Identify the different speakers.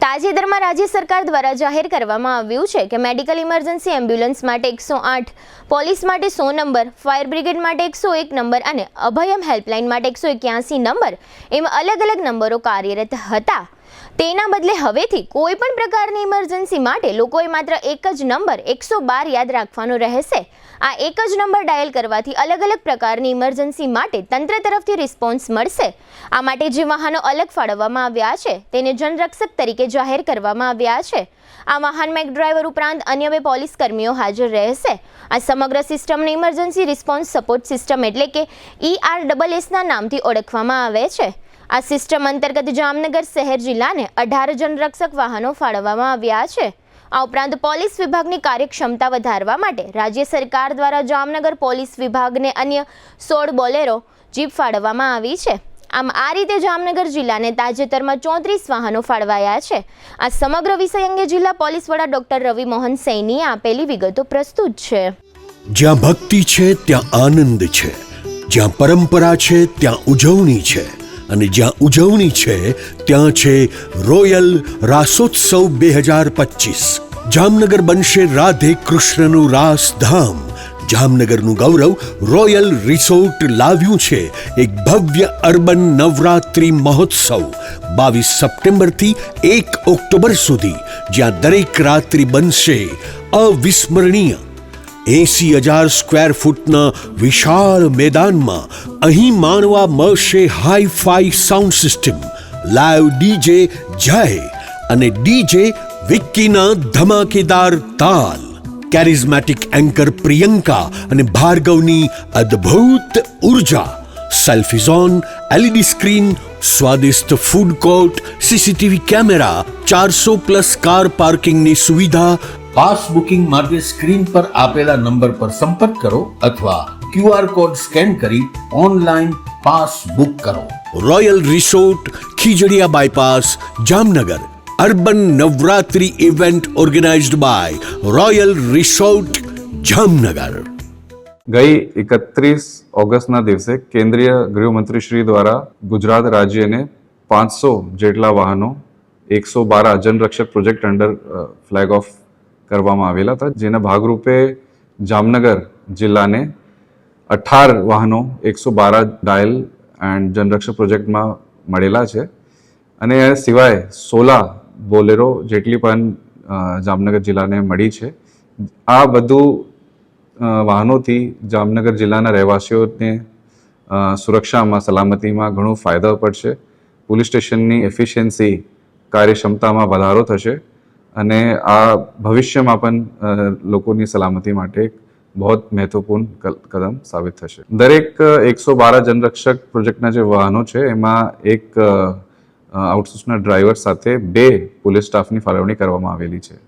Speaker 1: તાજેતરમાં રાજ્ય સરકાર દ્વારા જાહેર કરવામાં આવ્યું છે કે મેડિકલ ઇમરજન્સી એમ્બ્યુલન્સ માટે 108, પોલીસ માટે 100 નંબર, ફાયર બ્રિગેડ માટે 101 નંબર અને અભયમ હેલ્પલાઇન માટે 181 નંબર એમ અલગ અલગ નંબરો કાર્યરત હતા। તેના બદલે હવેથી કોઈ પણ પ્રકારની ઇમરજન્સી માટે લોકોએ માત્ર એક જ નંબર 112 યાદ રાખવાનો રહેશે। આ એક જ નંબર ડાયલ કરવાથી અલગ અલગ પ્રકારની ઇમરજન્સી માટે તંત્ર તરફથી રિસ્પોન્સ મળશે। આ માટે જે વાહનો અલગ ફાળવવામાં આવ્યા છે તેને જનરક્ષક તરીકે જાહેર કરવામાં આવ્યા છે। આ વાહનમાં એક ડ્રાઈવર ઉપરાંત અન્ય 2 પોલીસ કર્મીઓ હાજર રહેશે। આ સમગ્ર સિસ્ટમને ઇમરજન્સી રિસ્પોન્સ સપોર્ટ સિસ્ટમ એટલે કે ERSS ના નામથી ઓળખવામાં આવે છે। આ સિસ્ટમ અંતર્ગત જામનગર શહેર જિલ્લાને 18 જનરક્ષક વાહનો ફાળવવામાં આવ્યા છે। આ ઉપરાંત પોલીસ વિભાગની કાર્યક્ષમતા વધારવા માટે રાજ્ય સરકાર દ્વારા જામનગર પોલીસ વિભાગને અન્ય 16 બોલેરો જીપ ફાળવવામાં આવી છે। આમ આ રીતે જામનગર જિલ્લાને તાજેતરમાં 34 વાહનો ફાળવાયા છે। આ સમગ્ર વિષય અંગે જિલ્લા પોલીસ વડા ડોક્ટર રવિ મોહન સૈનીએ આપેલી વિગતો પ્રસ્તુત છે।
Speaker 2: જ્યાં ભક્તિ છે ત્યાં આનંદ છે, જ્યાં પરંપરા છે ત્યાં ઉજવણી છે અને જ્યાં ઉજવણી છે ત્યાં છે રોયલ રાસોત્સવ 2025। જામનગર બનશે રાધે કૃષ્ણનું રાસધામ। જામનગરનું ગૌરવ રોયલ રિસોર્ટ લાવ્યું છે એક ભવ્ય અર્બન નવરાત્રિ મહોત્સવ 22 સપ્ટેમ્બરથી 1 ઓક્ટોબર સુધી, જ્યાં દરેક રાત્રિ બનશે અવિસ્મરણીય। 80,000 સ્ક્વેર ફૂટના વિશાળ મેદાનમાં અહીં માણવા મળશે hi fi sound system, live DJ જય અને ડીજે વિક્કીના ધમાકેદાર તાલ, કેરિઝમેટિક એન્કર પ્રિયંકા અને ભાર્ગવની અદ્ભુત ઉર્જા, સેલ્ફી ઝોન, LED સ્ક્રીન, સ્વાદિષ્ટ food court, CCTV camera, 400+ car પાર્કિંગની સુવિધા। પાસ બુકિંગ માટે સ્ક્રીન પર આપેલા નંબર પર સંપર્ક કરો અથવા QR કોડ સ્કેન કરી ઓનલાઈન પાસ બુક કરો। Royal resort, Khijadiya bypass, Jamnagar. Urban Navratri event organized by royal resort, Jamnagar.
Speaker 3: ગઈ 31 ઓગસ્ટના દિવસે કેન્દ્રીય ગૃહમંત્રી શ્રી દ્વારા ગુજરાત રાજ્યને 500 જેટલા વાહનો 112 જનરક્ષક પ્રોજેક્ટ અંડર ફ્લેગ ઓફ કરવામાં આવેલા હતા, જેના ભાગરૂપે જામનગર જિલ્લાને 18 વાહનો 112 ડાયલ એન્ડ જનરક્ષક પ્રોજેક્ટમાં મળેલા છે અને એ સિવાય 16 બોલેરો જેટલી પણ જામનગર જિલ્લાને મળી છે। આ બધું વાહનોથી જામનગર જિલ્લાના રહેવાસીઓને સુરક્ષામાં, સલામતીમાં ઘણો ફાયદો પડશે। પોલીસ સ્ટેશનની એફિશિયન્સી, કાર્યક્ષમતામાં વધારો થશે અને આ ભવિષ્યમાં પણ લોકોની સલામતી માટે એક બહુ મહત્વપૂર્ણ કદમ સાબિત થશે। દરેક 112 જનરક્ષક પ્રોજેક્ટના જે વાહનો છે એમાં એક આઉટસોર્સના ડ્રાઈવર સાથે 2 પોલીસ સ્ટાફની ફાળવણી કરવામાં આવેલી છે।